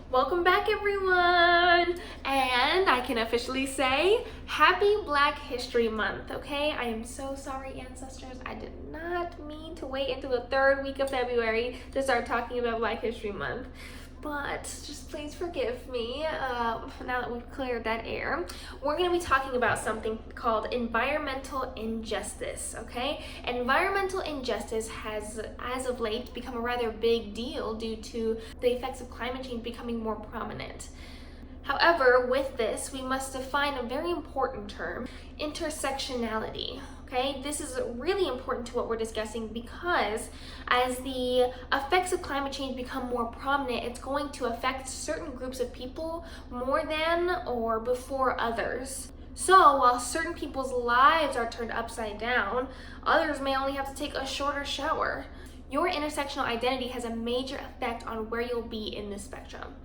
Welcome back, everyone! And I can officially say, Happy Black History Month, okay? I am so sorry, ancestors. I did not mean to wait until the third week of February to start talking about Black History Month. But just please forgive me now that we've cleared that air. We're going to be talking about something called environmental injustice, okay? Environmental injustice has, as of late, become a rather big deal due to the effects of climate change becoming more prominent. However, with this, we must define a very important term, intersectionality. Okay, this is really important to what we're discussing because as the effects of climate change become more prominent, it's going to affect certain groups of people more than or before others. So while certain people's lives are turned upside down, others may only have to take a shorter shower. Your intersectional identity has a major effect on where you'll be in this spectrum.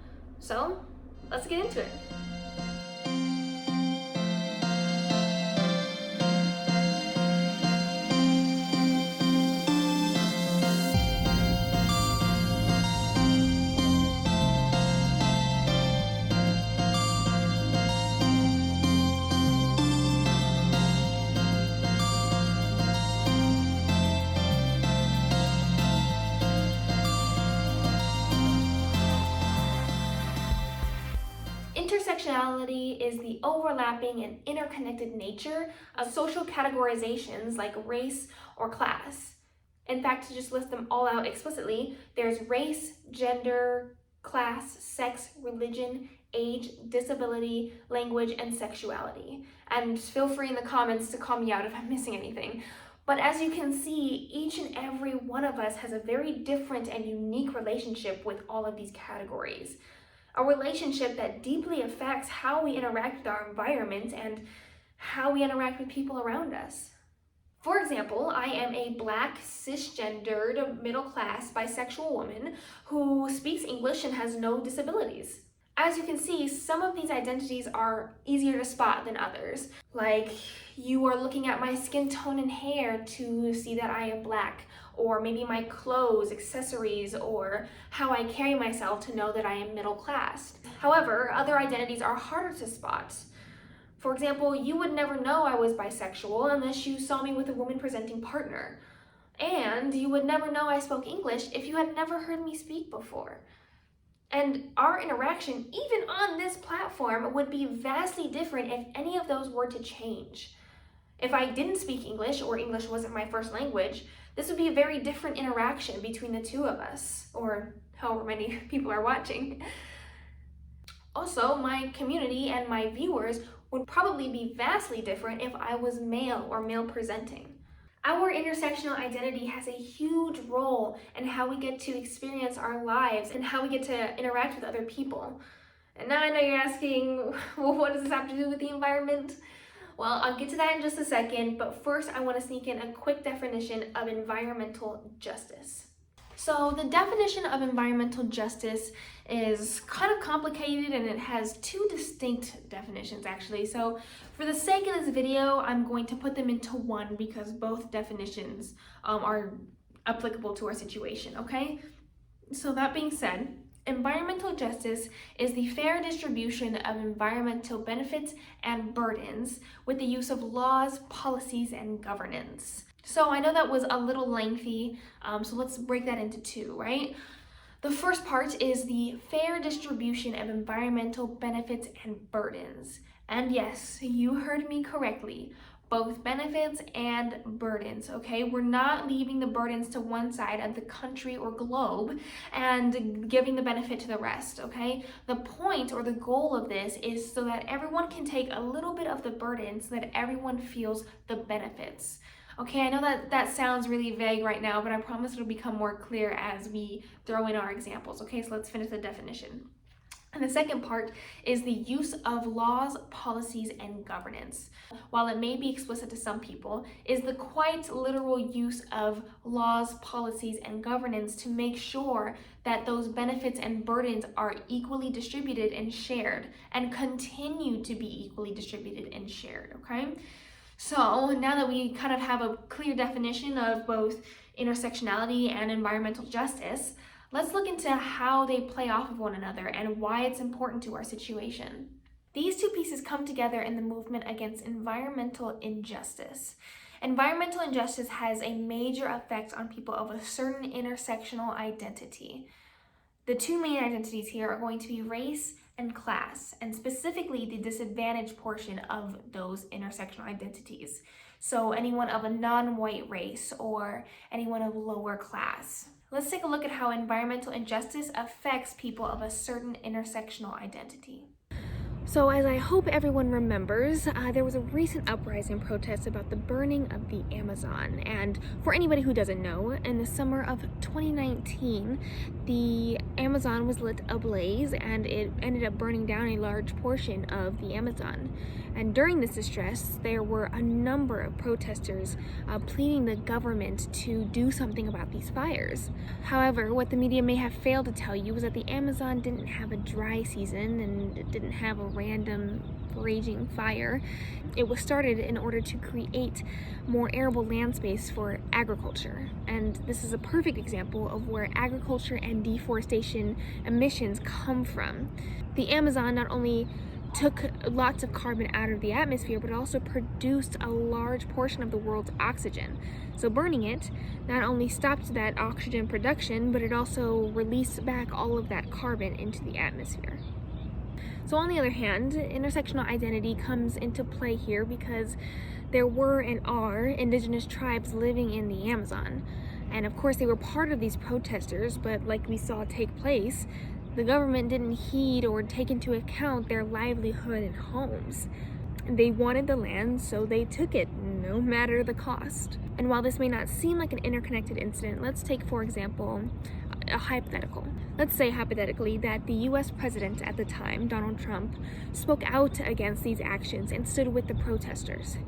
So let's get into it. Intersectionality is the overlapping and interconnected nature of social categorizations like race or class. In fact, to just list them all out explicitly, there's race, gender, class, sex, religion, age, disability, language, and sexuality. And feel free in the comments to call me out if I'm missing anything. But as you can see, each and every one of us has a very different and unique relationship with all of these categories. A relationship that deeply affects how we interact with our environment and how we interact with people around us. For example, I am a Black, cisgendered, middle-class, bisexual woman who speaks English and has no disabilities. As you can see, some of these identities are easier to spot than others. Like, you are looking at my skin tone and hair to see that I am Black, or maybe my clothes, accessories, or how I carry myself to know that I am middle class. However, other identities are harder to spot. For example, you would never know I was bisexual unless you saw me with a woman presenting partner. And you would never know I spoke English if you had never heard me speak before. And our interaction, even on this platform, would be vastly different if any of those were to change. If I didn't speak English or English wasn't my first language, this would be a very different interaction between the two of us, or however many people are watching. Also, my community and my viewers would probably be vastly different if I was male or male presenting. Our intersectional identity has a huge role in how we get to experience our lives and how we get to interact with other people. And now I know you're asking, well, what does this have to do with the environment? Well, I'll get to that in just a second, but first I want to sneak in a quick definition of environmental justice. So the definition of environmental justice is kind of complicated and it has two distinct definitions actually. So for the sake of this video, I'm going to put them into one because both definitions are applicable to our situation, okay? So that being said, environmental justice is the fair distribution of environmental benefits and burdens with the use of laws, policies, and governance. So I know that was a little lengthy, so let's break that into two, right? The first part is the fair distribution of environmental benefits and burdens. And yes, you heard me correctly. Both benefits and burdens, okay? We're not leaving the burdens to one side of the country or globe and giving the benefit to the rest, okay? The point or the goal of this is so that everyone can take a little bit of the burden so that everyone feels the benefits. Okay, I know that sounds really vague right now, but I promise it'll become more clear as we throw in our examples. Okay, so let's finish the definition. And the second part is the use of laws, policies, and governance. While it may be explicit to some people, is the quite literal use of laws, policies, and governance to make sure that those benefits and burdens are equally distributed and shared and continue to be equally distributed and shared, okay? So now that we kind of have a clear definition of both intersectionality and environmental justice, Let's look into how they play off of one another and why it's important to our situation. These two pieces come together in the movement against environmental injustice. Environmental injustice has a major effect on people of a certain intersectional identity. The two main identities here are going to be race and class, and specifically the disadvantaged portion of those intersectional identities. So anyone of a non-white race or anyone of lower class. Let's take a look at how environmental injustice affects people of a certain intersectional identity. So as I hope everyone remembers, there was a recent uprising protest about the burning of the Amazon. And for anybody who doesn't know, in the summer of 2019, the Amazon was lit ablaze and it ended up burning down a large portion of the Amazon. And during this distress, there were a number of protesters pleading the government to do something about these fires. However, what the media may have failed to tell you was that the Amazon didn't have a dry season and it didn't have a random raging fire. It was started in order to create more arable land space for agriculture. And this is a perfect example of where agriculture and deforestation emissions come from. The Amazon not only took lots of carbon out of the atmosphere, but also produced a large portion of the world's oxygen. So burning it not only stopped that oxygen production, but it also released back all of that carbon into the atmosphere. So on the other hand, intersectional identity comes into play here because there were and are indigenous tribes living in the Amazon. And of course they were part of these protesters, but like we saw take place, the government didn't heed or take into account their livelihood and homes. They wanted the land, so they took it, no matter the cost. And while this may not seem like an interconnected incident, let's take, for example, a hypothetical. Let's say hypothetically that the US president at the time, Donald Trump, spoke out against these actions and stood with the protesters.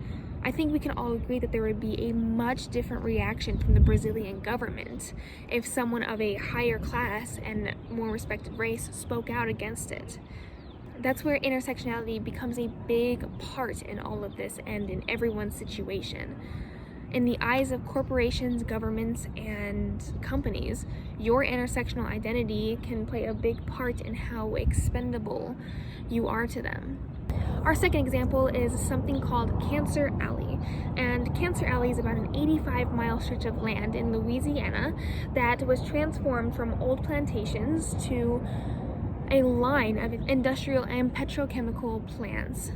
I think we can all agree that there would be a much different reaction from the Brazilian government if someone of a higher class and more respected race spoke out against it. That's where intersectionality becomes a big part in all of this and in everyone's situation. In the eyes of corporations, governments, and companies, your intersectional identity can play a big part in how expendable you are to them. Our second example is something called Cancer Alley. And Cancer Alley is about an 85-mile stretch of land in Louisiana that was transformed from old plantations to a line of industrial and petrochemical plants.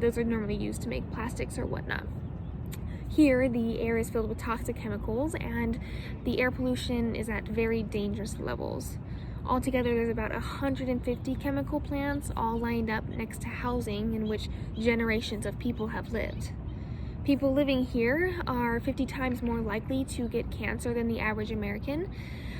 Those are normally used to make plastics or whatnot. Here, the air is filled with toxic chemicals and the air pollution is at very dangerous levels. Altogether, there's about 150 chemical plants all lined up next to housing in which generations of people have lived. People living here are 50 times more likely to get cancer than the average American,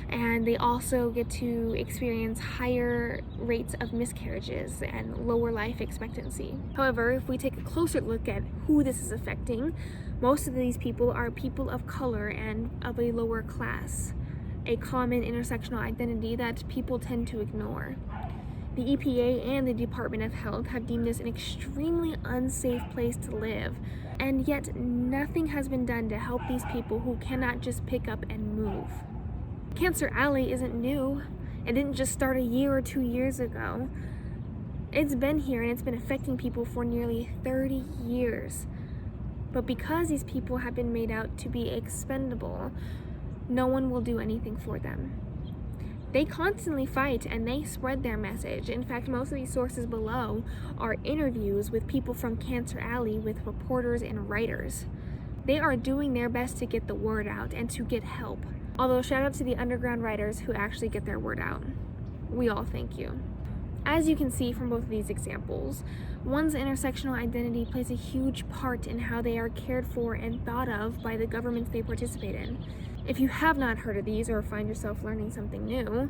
and they also get to experience higher rates of miscarriages and lower life expectancy. However, if we take a closer look at who this is affecting, most of these people are people of color and of a lower class, a common intersectional identity that people tend to ignore. The EPA and the Department of Health have deemed this an extremely unsafe place to live, and yet nothing has been done to help these people who cannot just pick up and move. Cancer Alley isn't new. It didn't just start a year or 2 years ago. It's been here and it's been affecting people for nearly 30 years. But because these people have been made out to be expendable, no one will do anything for them. They constantly fight and they spread their message. In fact, most of these sources below are interviews with people from Cancer Alley with reporters and writers. They are doing their best to get the word out and to get help. Although shout out to the underground writers who actually get their word out. We all thank you. As you can see from both of these examples, one's intersectional identity plays a huge part in how they are cared for and thought of by the governments they participate in. If you have not heard of these or find yourself learning something new,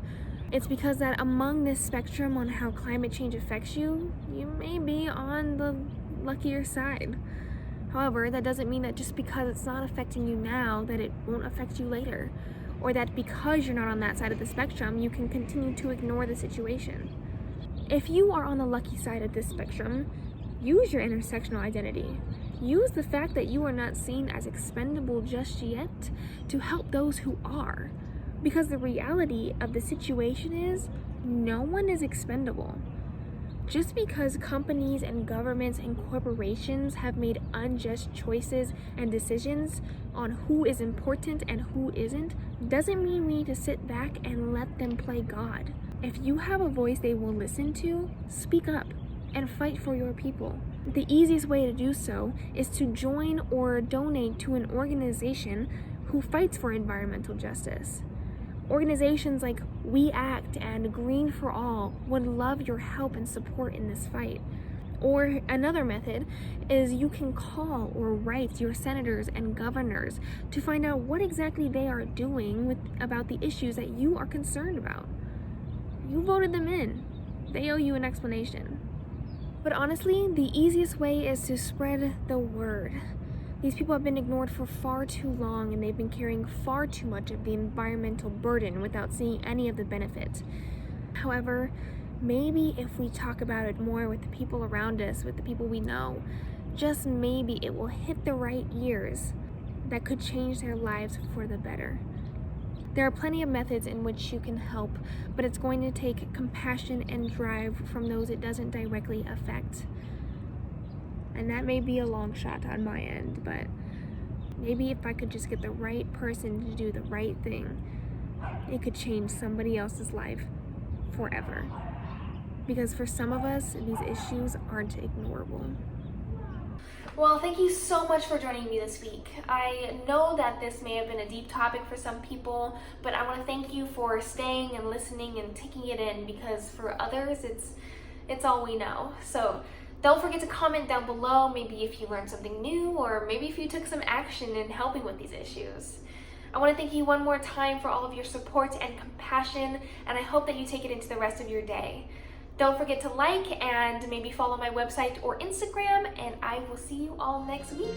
it's because that among this spectrum on how climate change affects you, you may be on the luckier side. However, that doesn't mean that just because it's not affecting you now, that it won't affect you later, or that because you're not on that side of the spectrum, you can continue to ignore the situation. If you are on the lucky side of this spectrum, use your intersectional identity. Use the fact that you are not seen as expendable just yet to help those who are. Because the reality of the situation is, no one is expendable. Just because companies and governments and corporations have made unjust choices and decisions on who is important and who isn't, doesn't mean we need to sit back and let them play God. If you have a voice they will listen to, speak up and fight for your people. The easiest way to do so is to join or donate to an organization who fights for environmental justice. Organizations like We Act and Green for All would love your help and support in this fight. Or another method is you can call or write your senators and governors to find out what exactly they are doing about the issues that you are concerned about. You voted them in. They owe you an explanation. But honestly, the easiest way is to spread the word. These people have been ignored for far too long, and they've been carrying far too much of the environmental burden without seeing any of the benefit. However, maybe if we talk about it more with the people around us, with the people we know, just maybe it will hit the right ears that could change their lives for the better. There are plenty of methods in which you can help, but it's going to take compassion and drive from those it doesn't directly affect. And that may be a long shot on my end, but maybe if I could just get the right person to do the right thing, it could change somebody else's life forever. Because for some of us, these issues aren't ignorable. Well, thank you so much for joining me this week. I know that this may have been a deep topic for some people, but I want to thank you for staying and listening and taking it in, because for others, it's all we know. So don't forget to comment down below, maybe if you learned something new, or maybe if you took some action in helping with these issues. I want to thank you one more time for all of your support and compassion, and I hope that you take it into the rest of your day. Don't forget to like and maybe follow my website or Instagram, and I will see you all next week.